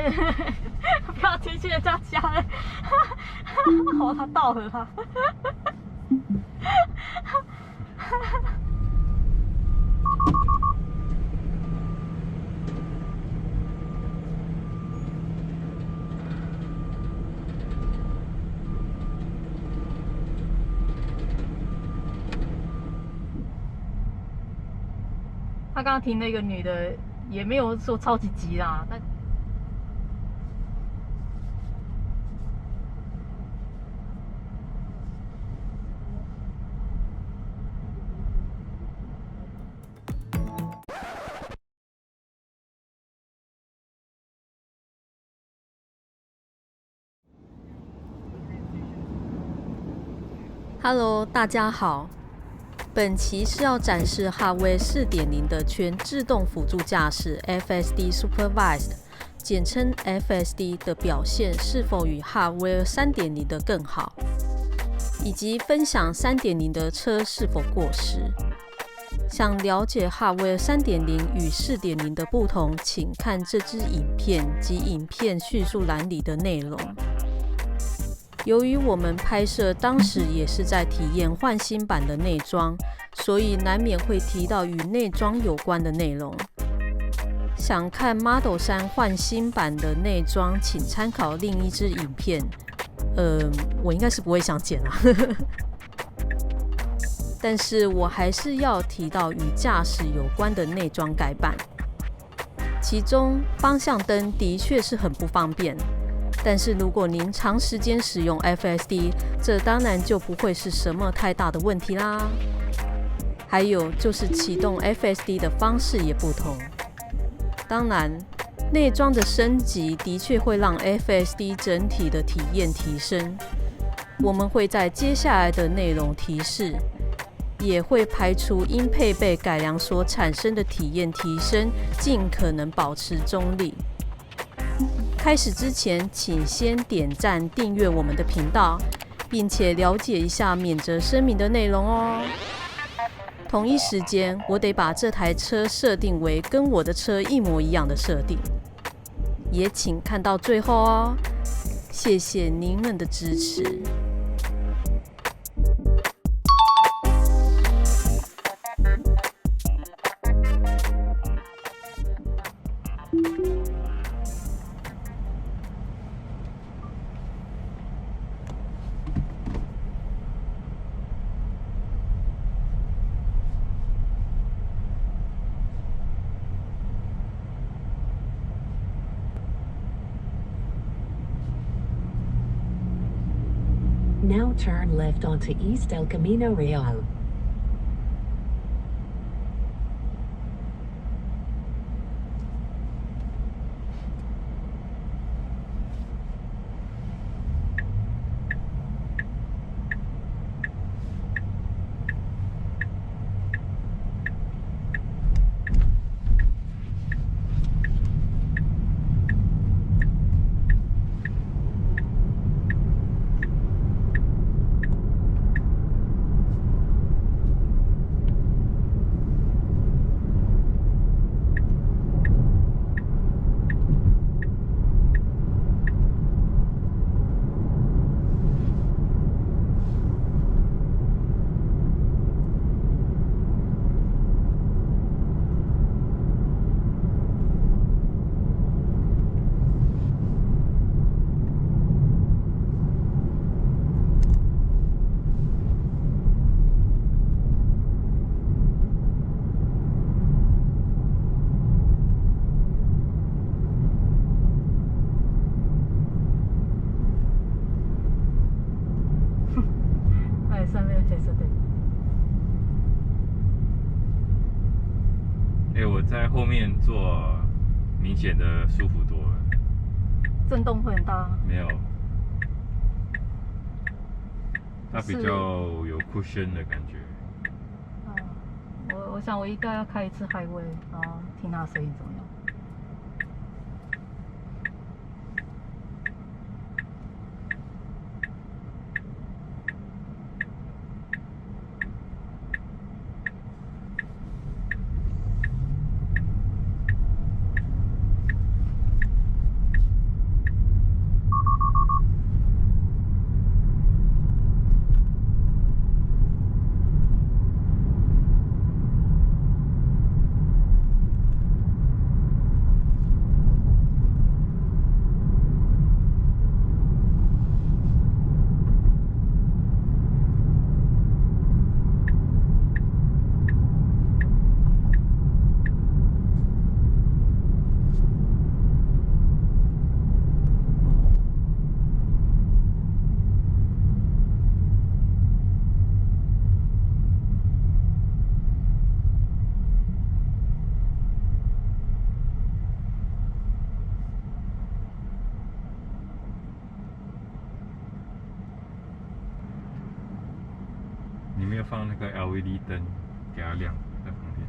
不要提醒人家家人。哦，他到了他。他刚刚停那个女的，也没有说超级急啦，但Hello， 大家好。本期是要展示 Hardware 4.0 的全自动辅助驾驶 FSD Supervised， 简称 FSD 的表现是否与 Hardware 3.0 的更好，以及分享 3.0 的车是否过时。想了解 Hardware 3.0 与 4.0 的不同，请看这支影片及影片叙述栏里的内容。由于我们拍摄当时也是在体验换新版的内装，所以难免会提到与内装有关的内容。想看 Model 3换新版的内装，请参考另一支影片。我应该是不会想剪啦。但是我还是要提到与驾驶有关的内装改版。其中方向灯的确是很不方便。但是如果您长时间使用 FSD， 这当然就不会是什么太大的问题啦。还有就是启动 FSD 的方式也不同。当然，内装的升级的确会让 FSD 整体的体验提升。我们会在接下来的内容提示，也会排除因配备改良所产生的体验提升，尽可能保持中立。开始之前，请先点赞、订阅我们的频道，并且了解一下免责声明的内容哦。同一时间，我得把这台车设定为跟我的车一模一样的设定，也请看到最后哦。谢谢您们的支持。Now turn left onto East El Camino Real.我在后面坐，明显的舒服多了。震动会很大？没有，它比较有 cushion 的感觉。我想我应该要开一次highway，然后听它的声音怎么样。你没有放那个 LED 灯给它亮在旁边。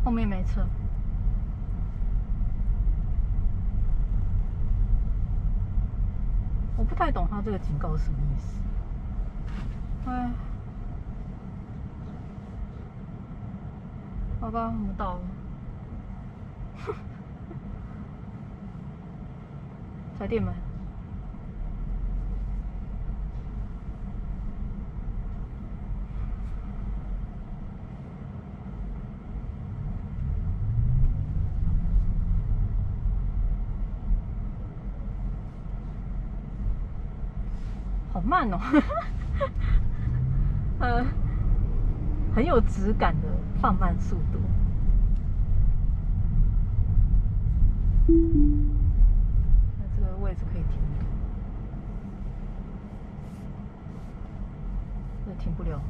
后面没车。我不太懂他这个警告是什么意思。哎，好吧，我们到了。踩电门。好慢哦，很有质感的放慢速度。那这个位置可以停，这停不了。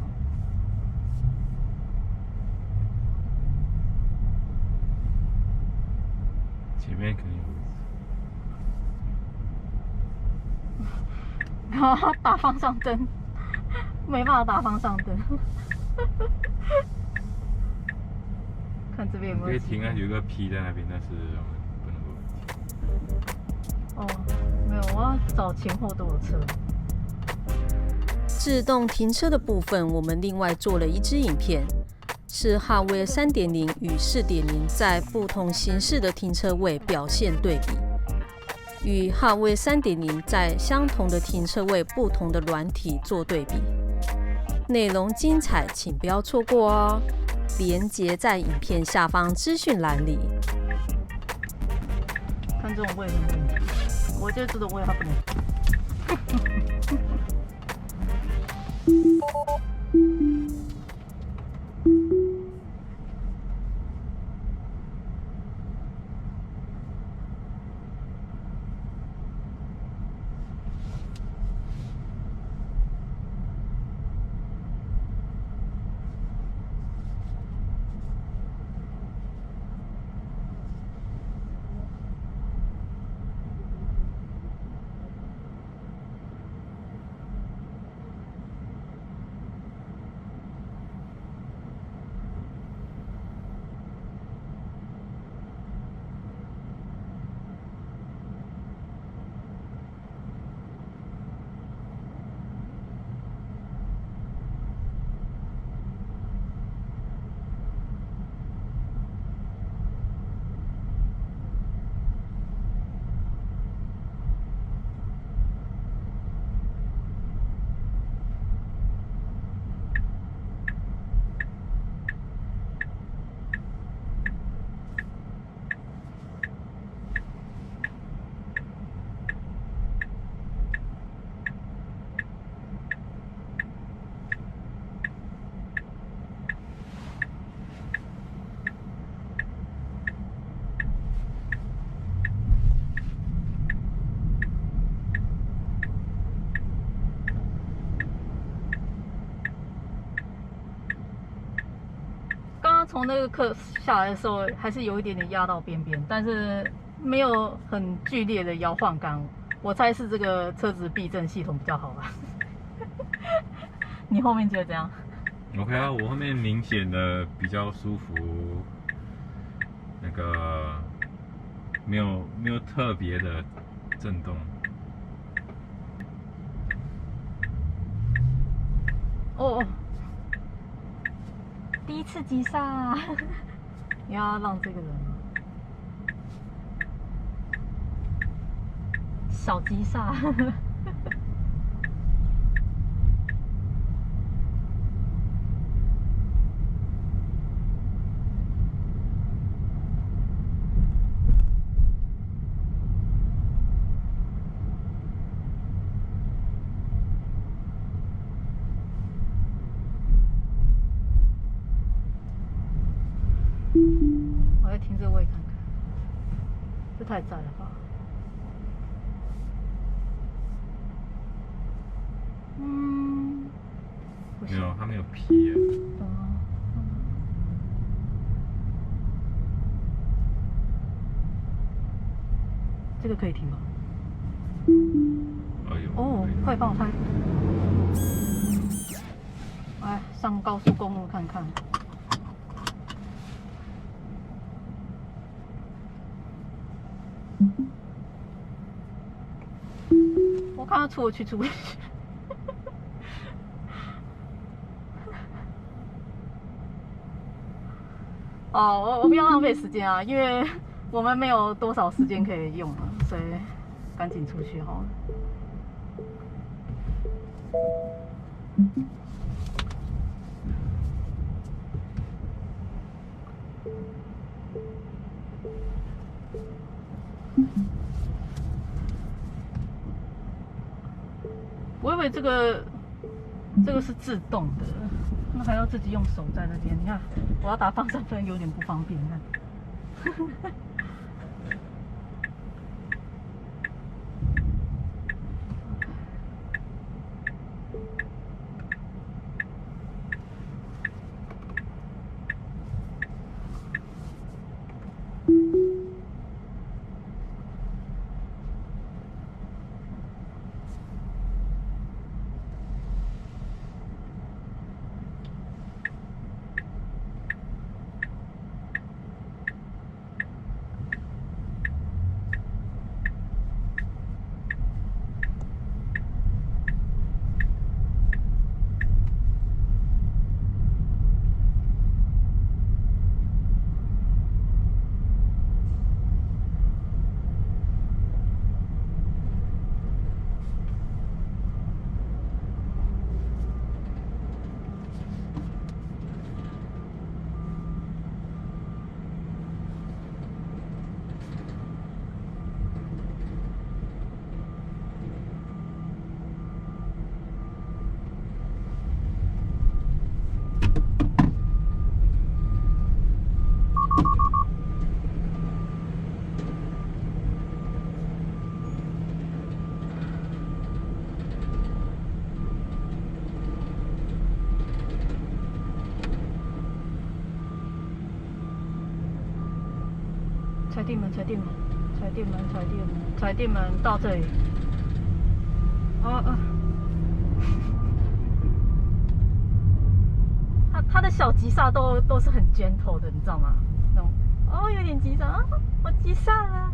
前面肯定有位置。然后他打方向灯，没办法打方向灯。看这边有没有？可以停啊，有一个 P 在那边，但是我们不能够停。哦，没有，我要找前后都有车。自动停车的部分，我们另外做了一支影片。是哈维3.0与4.0在不同形式的停车位表现对比，与哈维3.0在相同的停车位不同的软体做对比。内容精彩，请不要错过哦！连结在影片下方资讯栏里。看这种位没问题，我觉得这种位它不能。从那个课下来的时候，还是有一点点压到边边，但是没有很剧烈的摇晃感。我猜是这个车子避震系统比较好吧？你后面觉得怎样 ？OK 啊，我后面明显的比较舒服，那个没有特别的震动。哦。第一次急刹，你要让这个人小急刹。我要停这位看看，这太窄了吧？不行。没有，它没有皮耶。这个可以停吗？哎呦。哦，快帮我拍！来上高速公路看看。我看他出去。哦，我不要浪费时间啊，因为我们没有多少时间可以用了，所以赶紧出去好了。我以为这个是自动的，那还要自己用手在那边。你看，我要打方向灯有点不方便，你看。踩电门，到这里。它的小急刹都是很 gentle 的，你知道吗？那种有点急刹啊，我急刹了。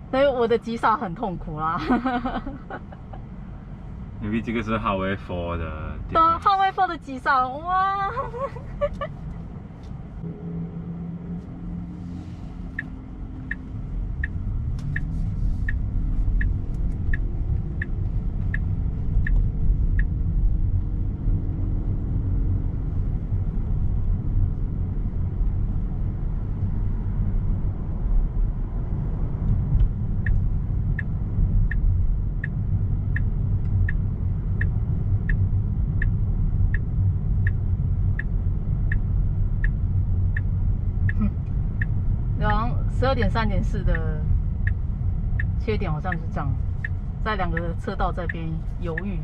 所以我的急刹很痛苦啦。因为这个是哈维 4的。对啊，哈维4的急刹，哇！12.3.4的缺点好像是这样，在两个车道这边犹豫。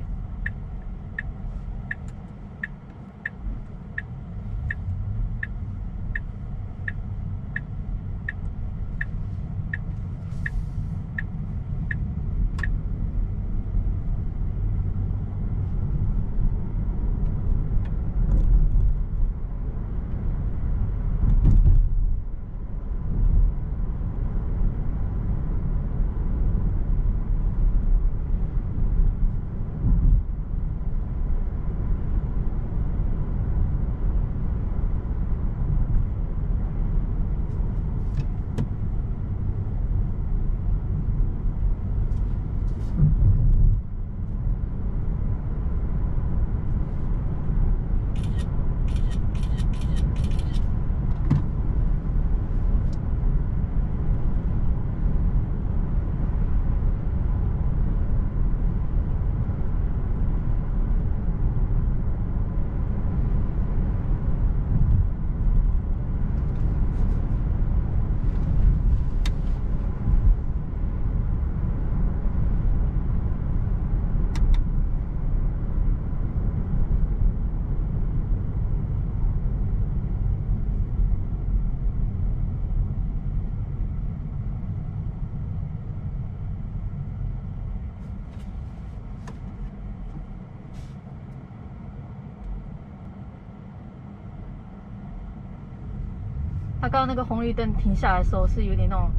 他刚刚那个红绿灯停下来的时候是有点那种，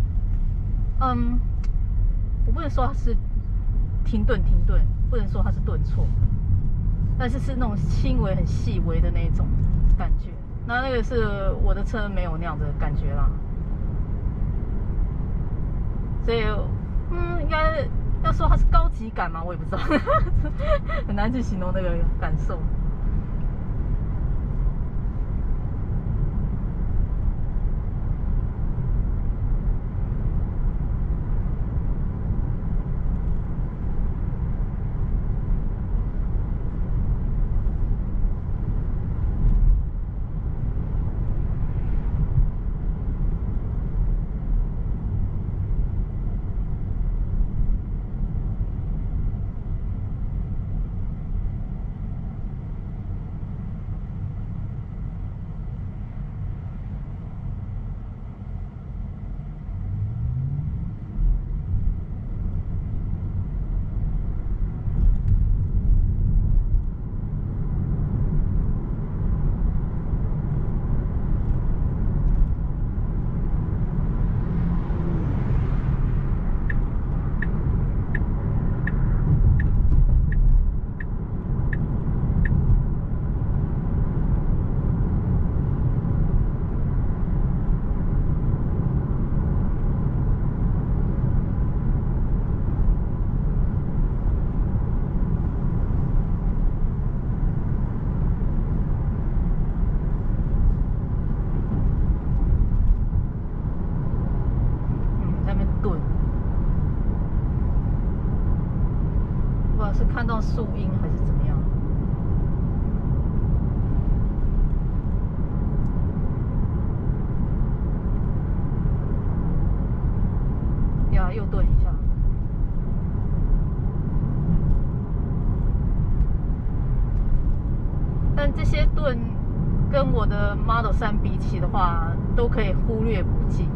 我不能说它是停顿，不能说它是顿挫，但是是那种轻微、很细微的那种感觉。那个是我的车没有那样的感觉啦，所以应该要说它是高级感嘛，我也不知道，很难去形容那个感受。看到树荫还是怎么样？呀，又顿一下。但这些顿跟我的 Model 3比起的话，都可以忽略不计。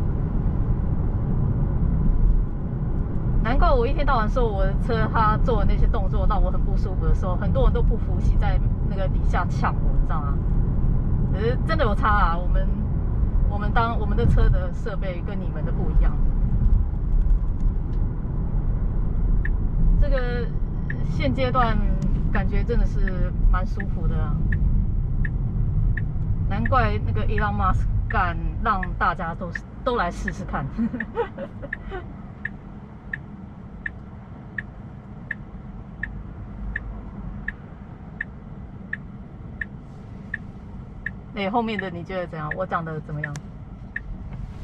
难怪我一天到晚说我的车它做的那些动作让我很不舒服的时候，很多人都不服气，在那个底下呛我，你知道吗？可是真的有差啊，我们的车的设备跟你们的不一样。这个现阶段感觉真的是蛮舒服的啊，难怪那个 Elon Musk 敢让大家都来试试看。哎，后面的你觉得怎样？我讲的怎么样？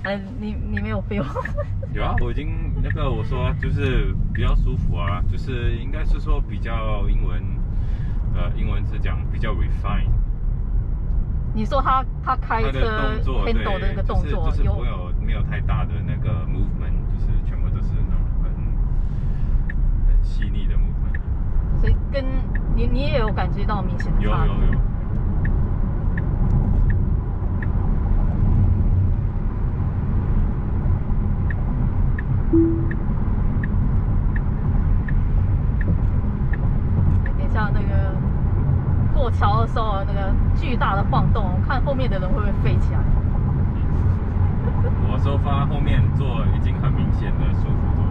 哎，你没有 feel？有啊，我已经我说就是比较舒服啊，就是应该是说比较英文是讲比较 refine。你说他开车 handle 的那个动作，就是没有太大的那个 movement， 就是全部都是那种很细腻的 movement。所以跟你也有感觉到明显的差别。有。等一下那个过桥的时候，那个巨大的晃动，看后面的人会不会飞起来？我收发后面坐已经很明显的舒服多了。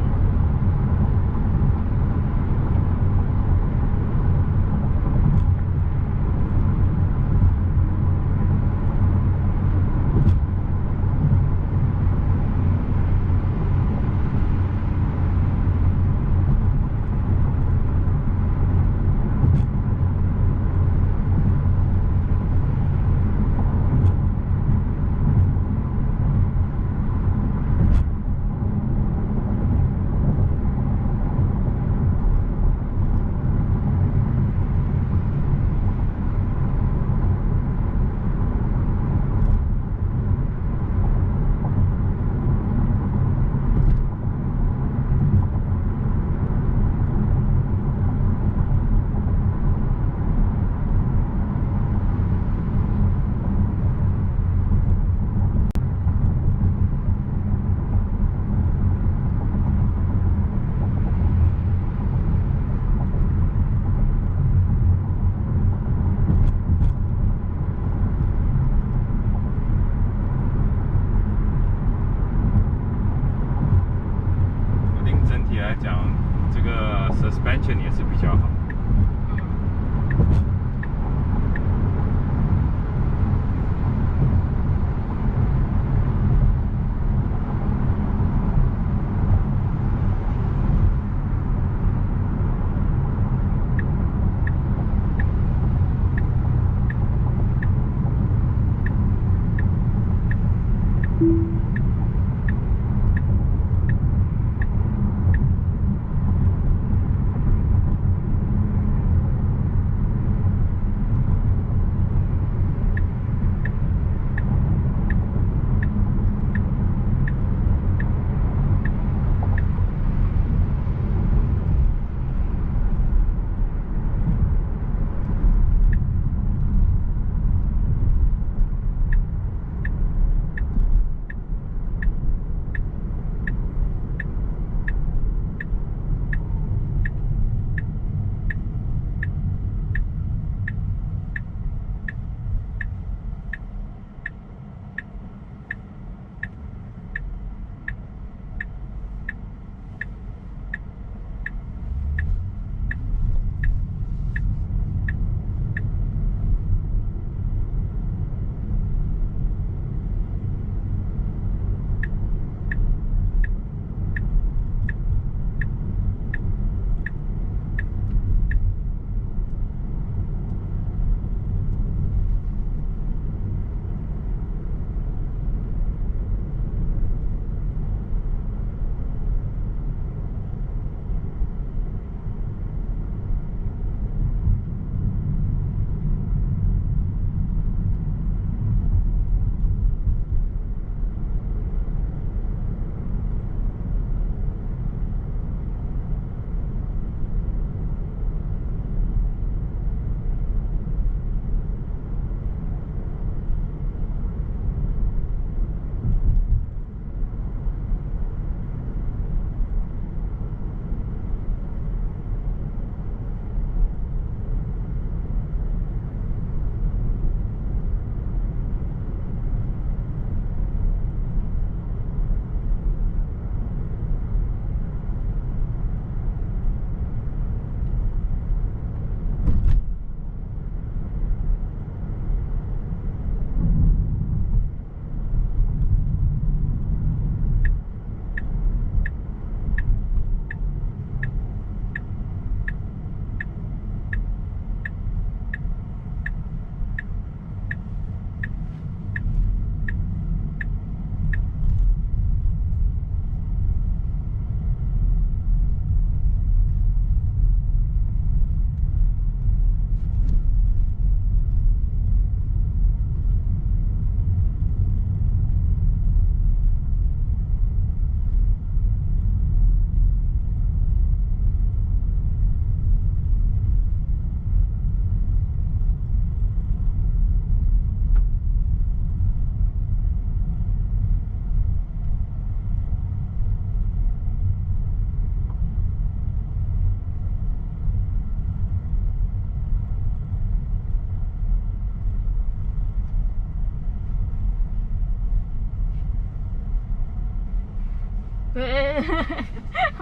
对，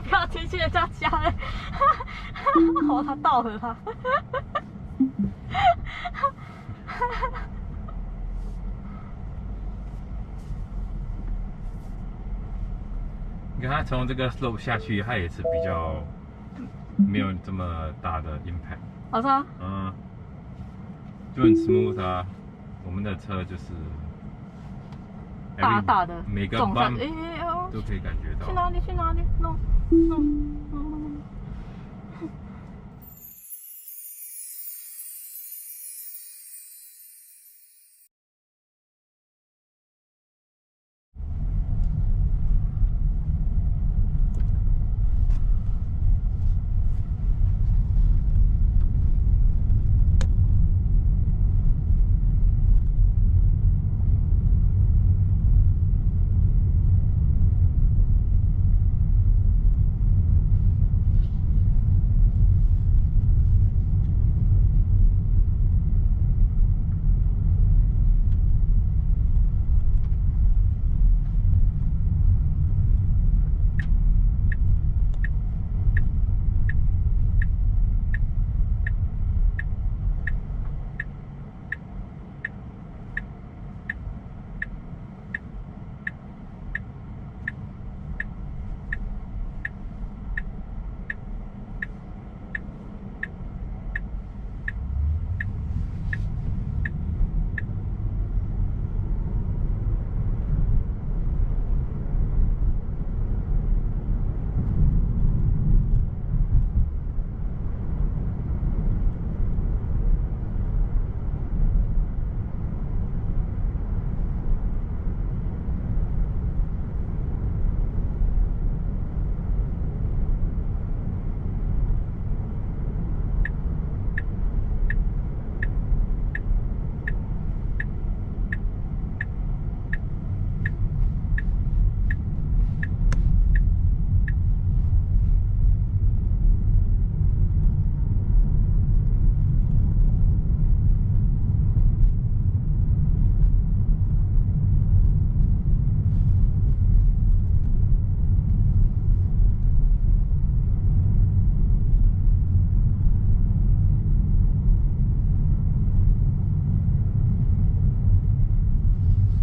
不要停去人家家了。哦，他倒了他。你看它从这个 slope 下去，它也是比较没有这么大的 impact。好吗？嗯，就很 smooth 啊。我们的车就是大大的每个撞上， bump 哦，都可以感觉到。去哪里？去哪里？no。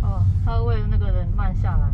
哦，他为了那个人慢下来。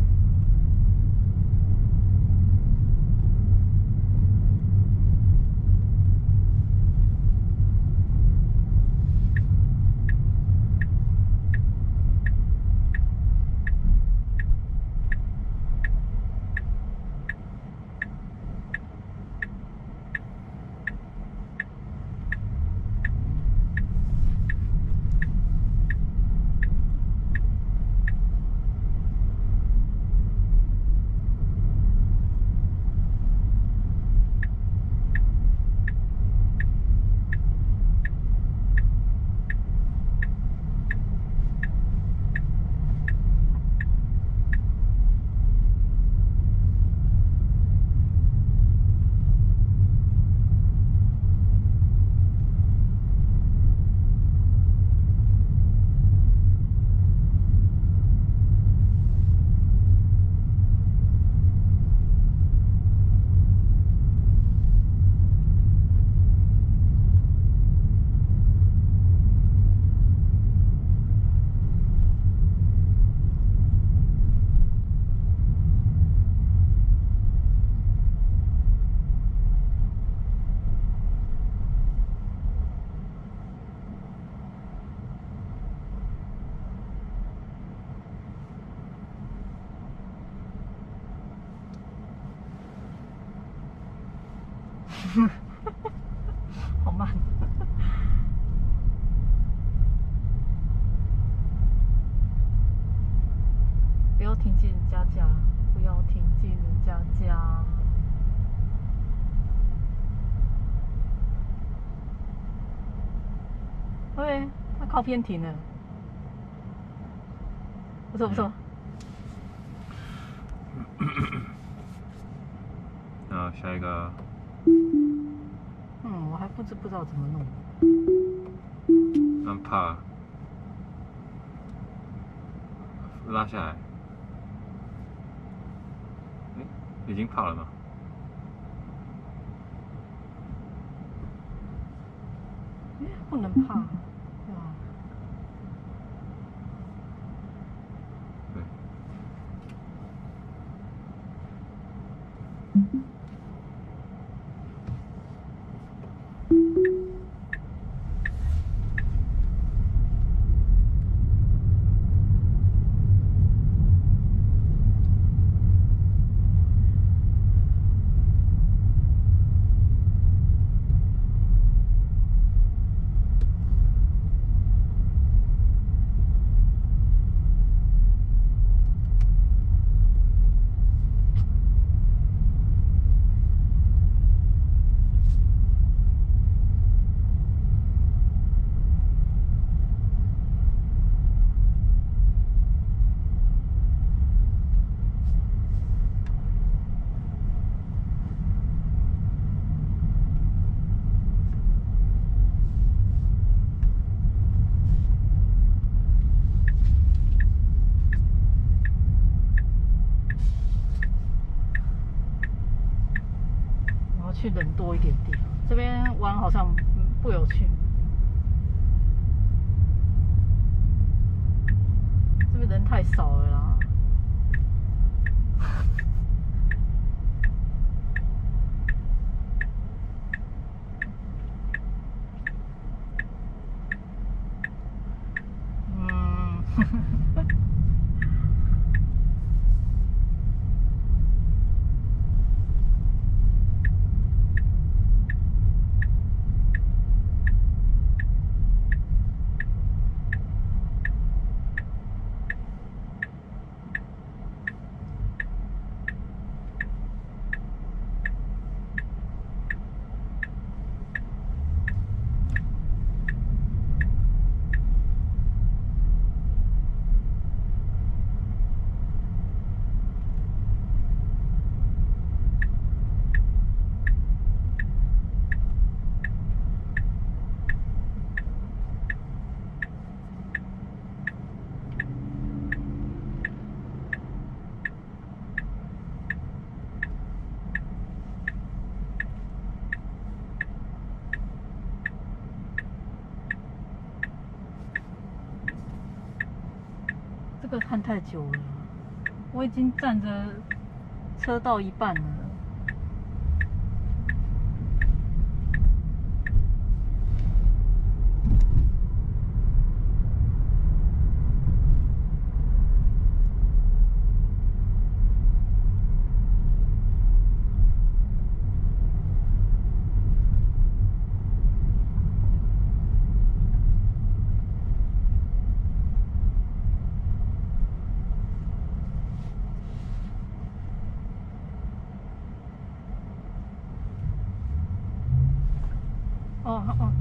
好慢。不要停进人家家，不要停进人家家。喂，他靠边停了，不错不错。那下一个，我还不知道怎么弄。按帕拉下来，已经跑了吗？不能怕，对吧？对。我要去人多一点地方，这边玩好像不有趣。这边人太少了啦。这个看太久了，我已经站着车到一半了。哦哦。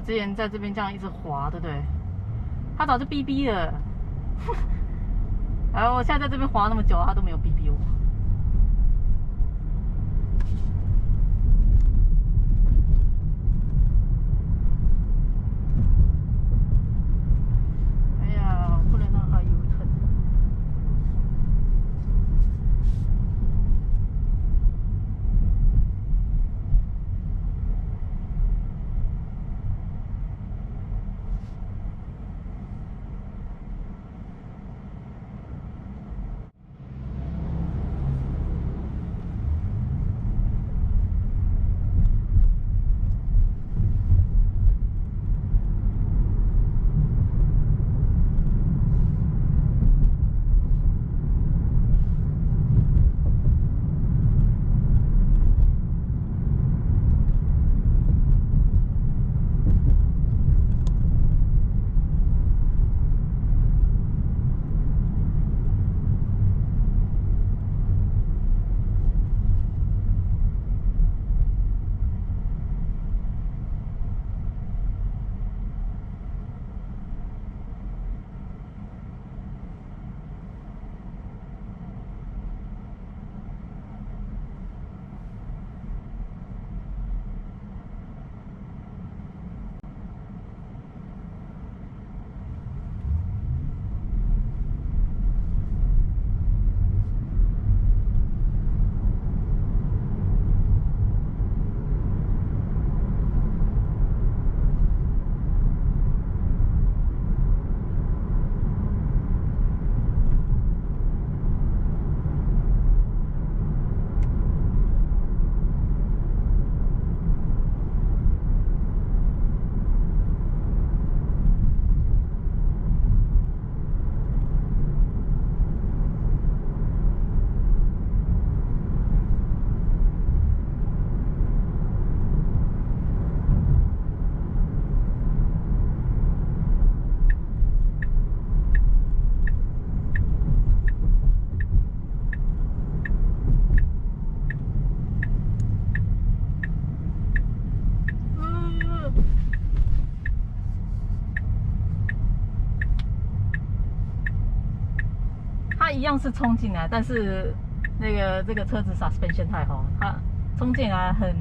我之前在这边这样一直滑，对不对？它早就哔哔了。然后我现在在这边滑那么久，它都没有哔哔我。哎呀，不能让它 U-turn。它一样是冲进来，但是这个车子 suspension 太好，它冲进来很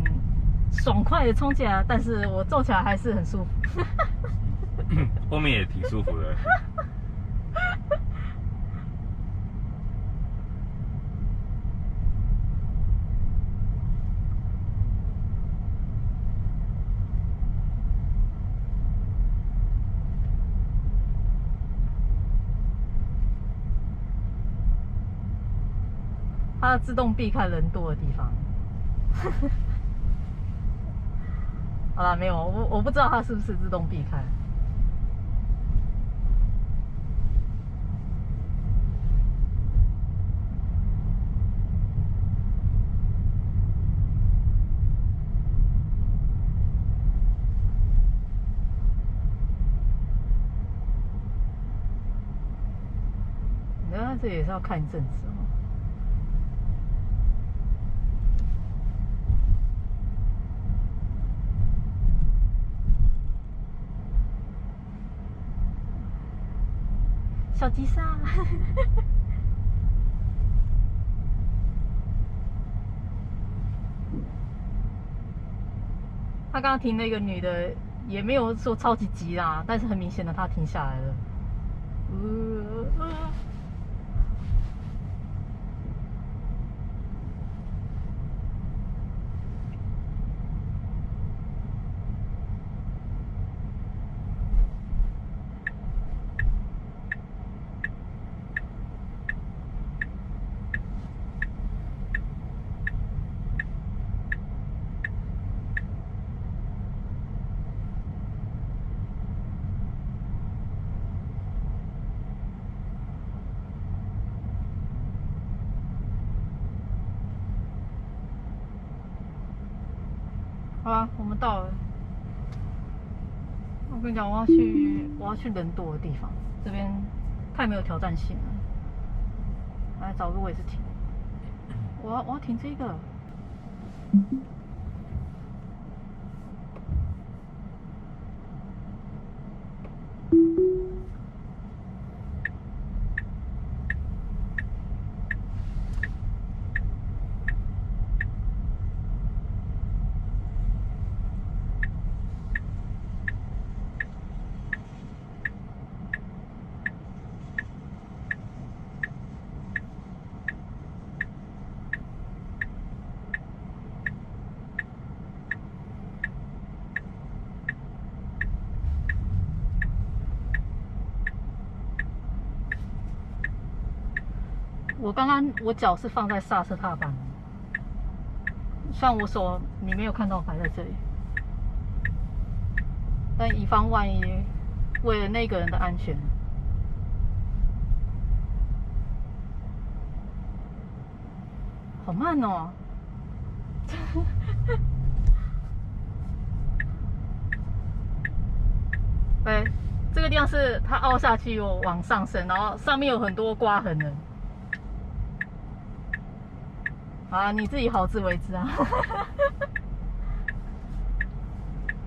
爽快的冲进来，但是我坐起来还是很舒服。后面也挺舒服的。它自动避开人多的地方。好啦，没有，我不知道它是不是自动避开。那这也是要看一阵子哦。小吉莎，他刚刚停了一个女的，也没有说超级急啦，但是很明显的她停下来了。好了，我们到了。我跟你讲，我要去人多的地方，这边太没有挑战性了。来找个位置停。我要停这个。我刚刚我脚是放在刹车踏板，像我手你没有看到摆在这里，但以防万一，为了那个人的安全。好慢哦！哎，这个地方是它凹下去又往上升，然后上面有很多刮痕的。啊，你自己好自为之啊！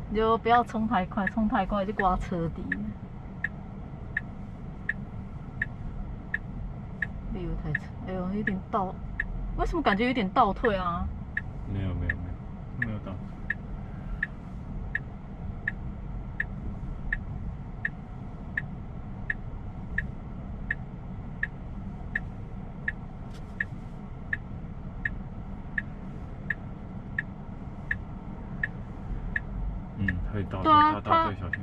你就不要冲太快，冲太快就刮车底。哎呦，太扯！哎呦，有点倒，为什么感觉有点倒退啊？没有到。可以倒退，对啊，他倒退，小心。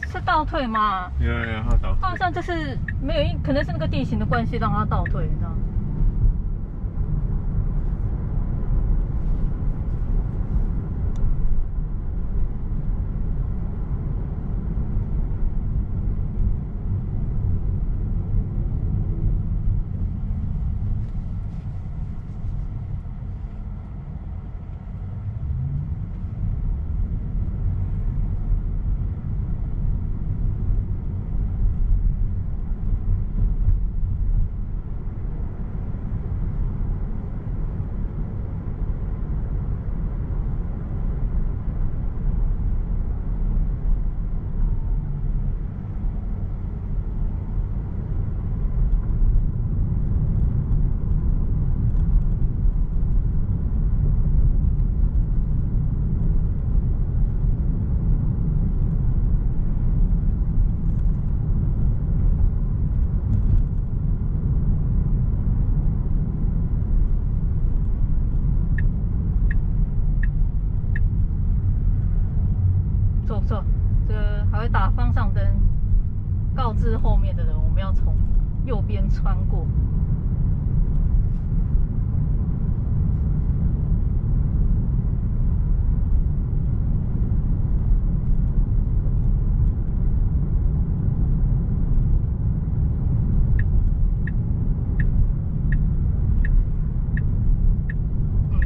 是倒退吗？有，他倒退。它好像就是没有可能是那个地形的关系让它倒退，你知道吗？不错，这个还会打方向灯，告知后面的人我们要从右边穿过。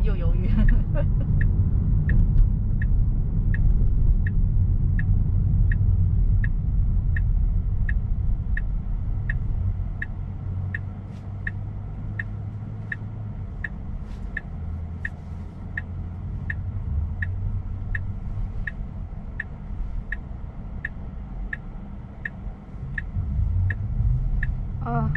又犹豫。啊，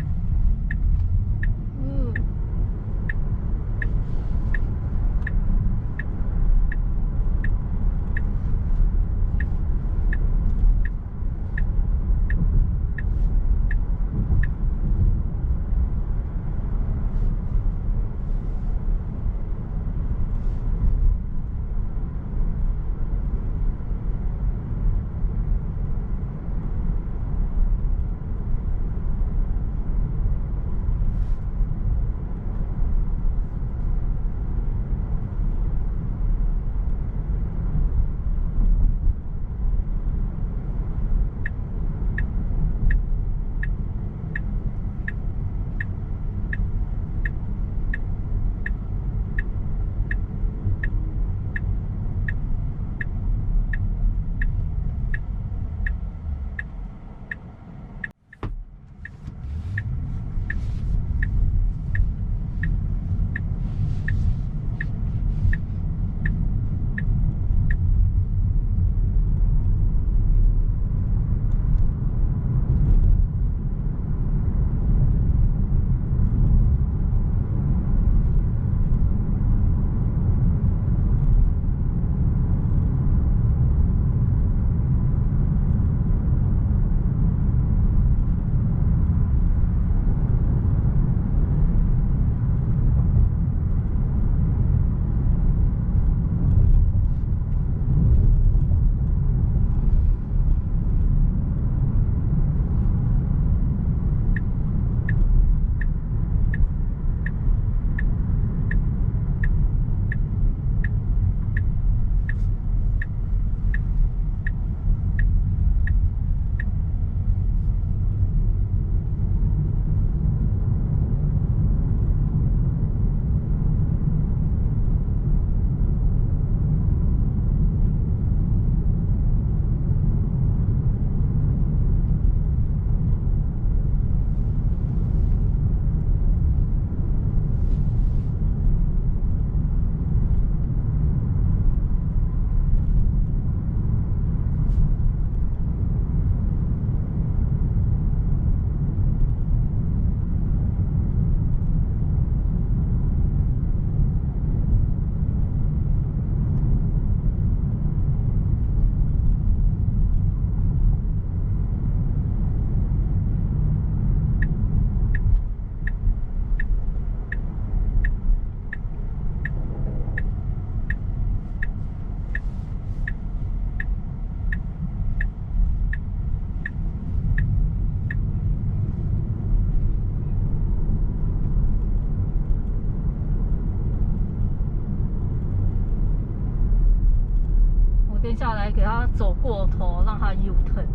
给它走过头，让它 U turn。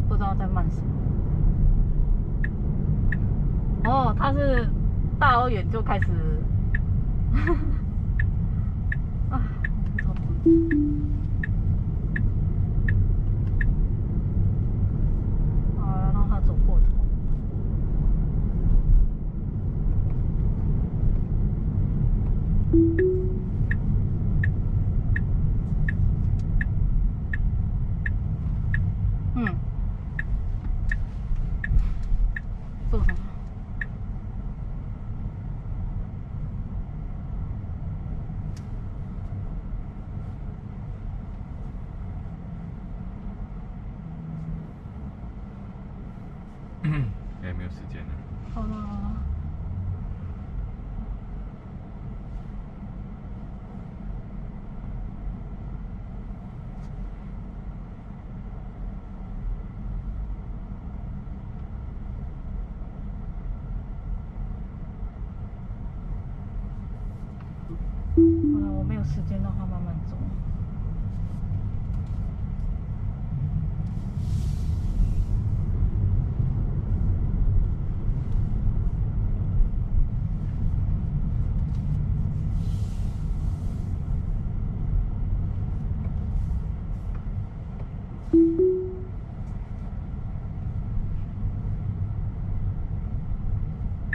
不知道在慢什么。哦，它是大老远就开始啊，让它走过头。做什么？也没有时间了。好了好了。我没有时间让它慢慢走。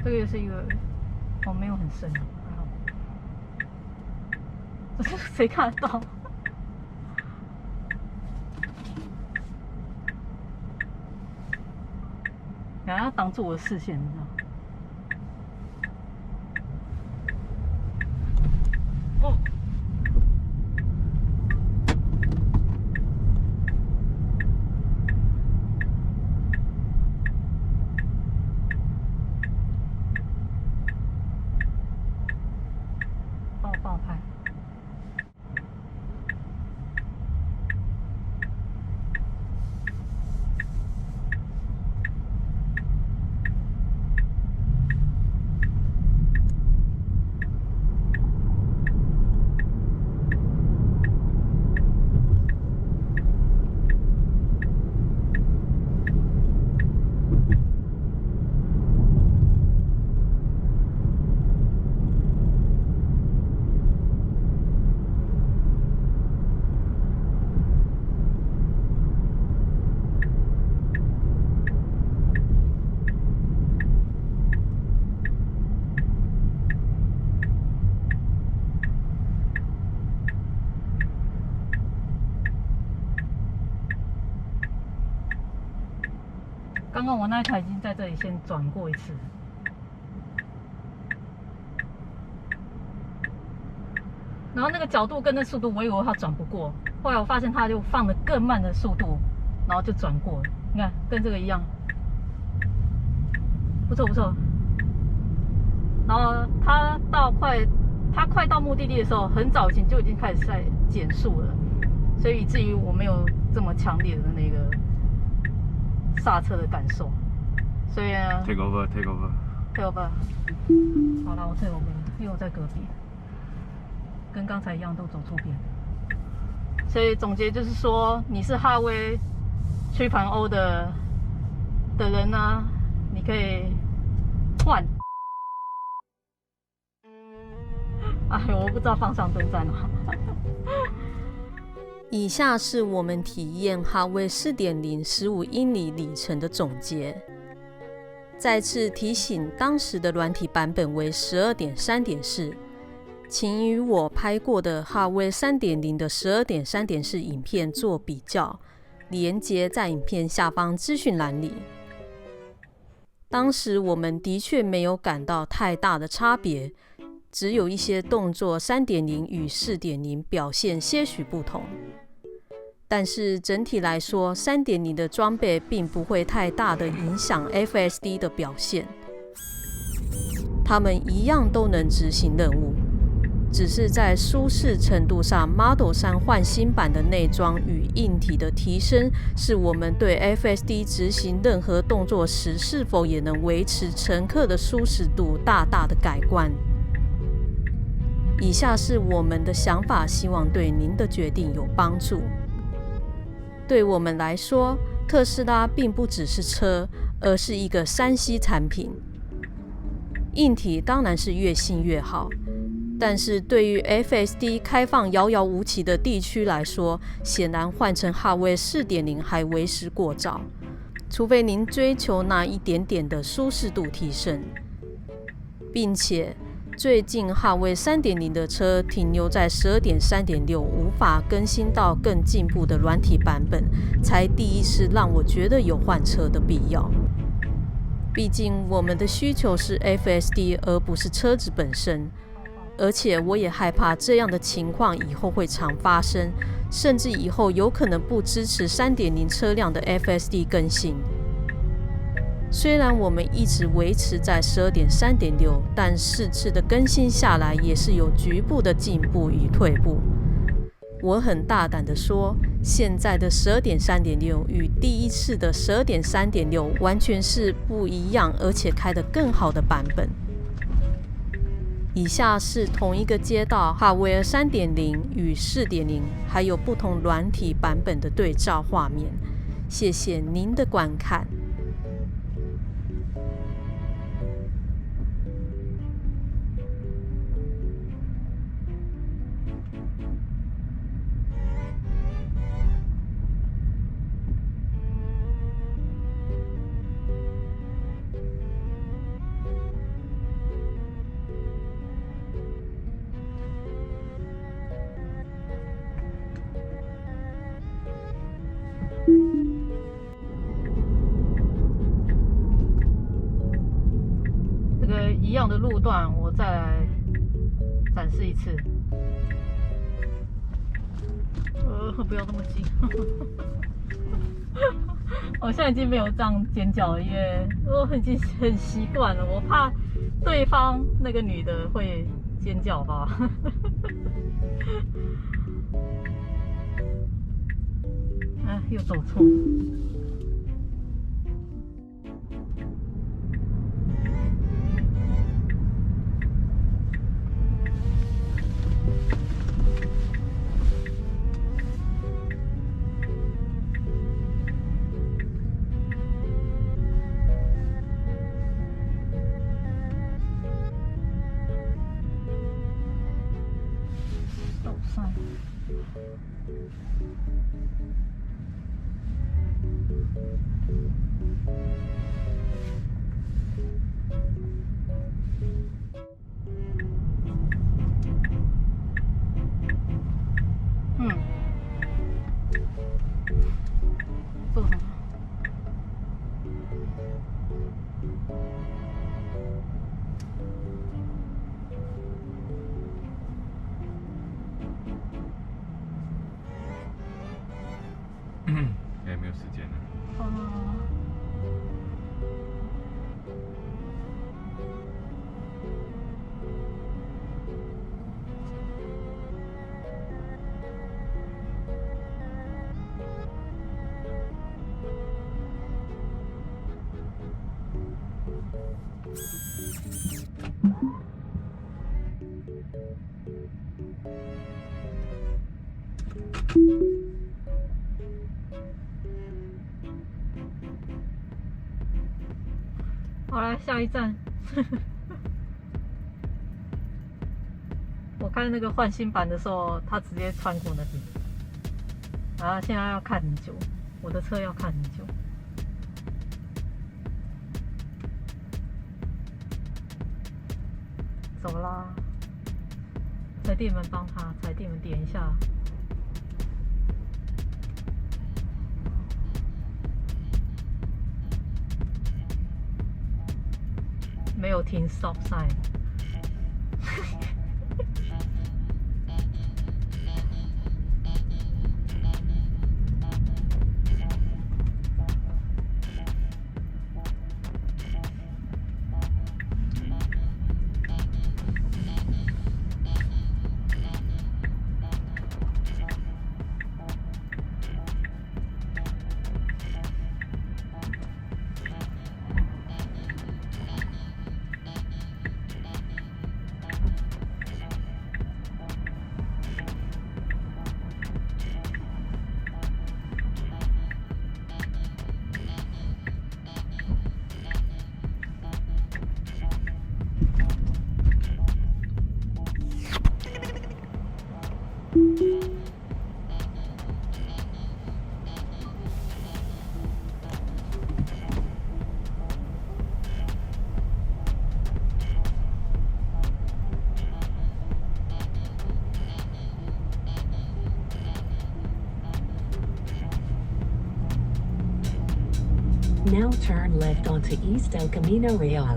这个也是一个，没有很深，还好。这是谁看得到？然后挡住我的视线，你知道吗？哦。爆拍。刚刚我那台已经在这里先转过一次，然后那个角度跟那速度，我以为它转不过，后来我发现它就放了更慢的速度，然后就转过了。你看，跟这个一样，不错不错。然后它快到目的地的时候，很早以前就已经开始在减速了，所以以至于我没有这么强烈的那个刹车的感受，所以呢 take over。好了，我take over，因为我在隔壁，跟刚才一样都走错边。所以总结就是说，你是哈威屈盘欧的人呢，你可以换。哎，我不知道方向灯在哪。以下是我们体验哈威 4.0 15英里里程的总结。再次提醒，当时的软体版本为 12.3.4， 请与我拍过的哈威 3.0 的 12.3.4 影片做比较，连结在影片下方资讯栏里。当时我们的确没有感到太大的差别，只有一些动作 3.0 与 4.0 表现些许不同。但是整体来说 3.0 的装备并不会太大的影响 FSD 的表现，他们一样都能执行任务。只是在舒适程度上 Model 3换新版的内装与硬体的提升，是我们对 FSD 执行任何动作时是否也能维持乘客的舒适度大大的改观。以下是我们的想法，希望对您的决定有帮助。对我们来说，特斯拉并不只是车，而是一个3C 产品。硬体当然是越新越好，但是对于 FSD 开放遥遥无期的地区来说，显然换成 Hardware 4.0 还为时过早，除非您追求那一点点的舒适度提升。并且最近 Hardware 3.0 的车停留在 12.3.6， 无法更新到更进步的软体版本，才第一次让我觉得有换车的必要。毕竟我们的需求是 FSD 而不是车子本身，而且我也害怕这样的情况以后会常发生，甚至以后有可能不支持 3.0 车辆的 FSD 更新。虽然我们一直维持在 12.3.6， 但4次的更新下来也是有局部的进步与退步。我很大胆地说，现在的 12.3.6 与第一次的 12.3.6 完全是不一样，而且开得更好的版本。以下是同一个街道 Hardware 3.0 与 4.0 还有不同软体版本的对照画面。谢谢您的观看。这个一样的路段，我再来展示一次。不要那么近。我现在已经没有这样尖叫了，因为我已经很习惯了。我怕对方那个女的会尖叫吧。啊，又走错。做什么？也没有时间了。好，来下一站。我看那个换新版的时候，他直接穿过那边。啊，现在要看很久，我的车要看很久。走啦，踩电门帮他，踩电门点一下。没有停 stop sign。Now turn left onto East El Camino Real.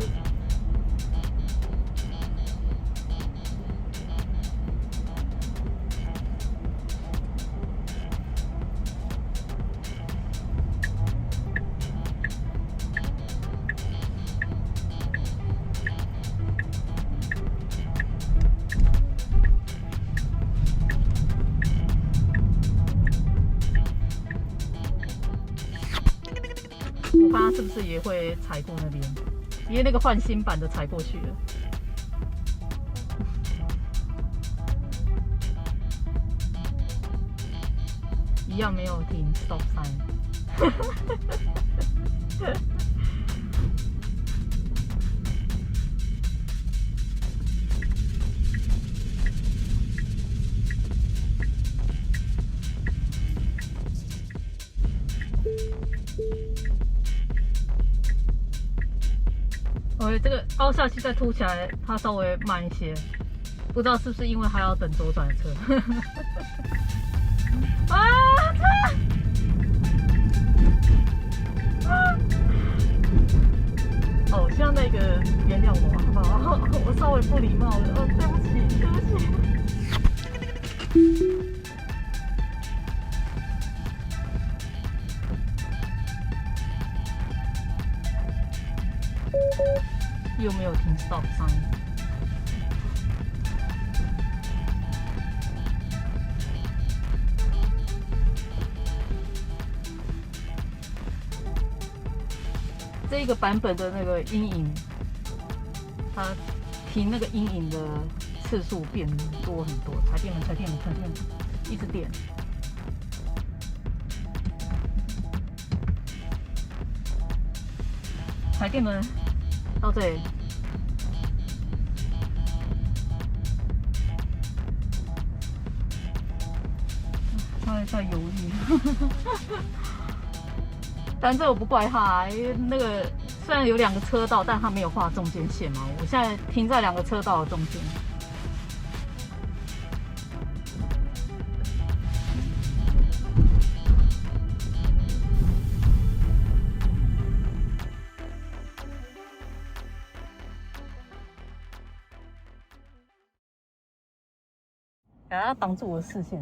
我看他是不是也会踩过那边，因为那个换新版的踩过去了。一样没有停 stop sign。这个凹下去再凸起来，它稍微慢一些，不知道是不是因为还要等左转的车。啊！哦，像那个原谅我好不好？我稍微不礼貌了，哦，对不起，对不起。又没有停 stop sign。这一个版本的那个阴影，它停那个阴影的次数变多很多。踩电门，踩电门，踩电门，一直点。踩电门。到这里，他在犹豫，但这我不怪他，因为那个虽然有2个车道，但他没有画中间线嘛。我现在停在2个车道的中间。它挡住我的视线。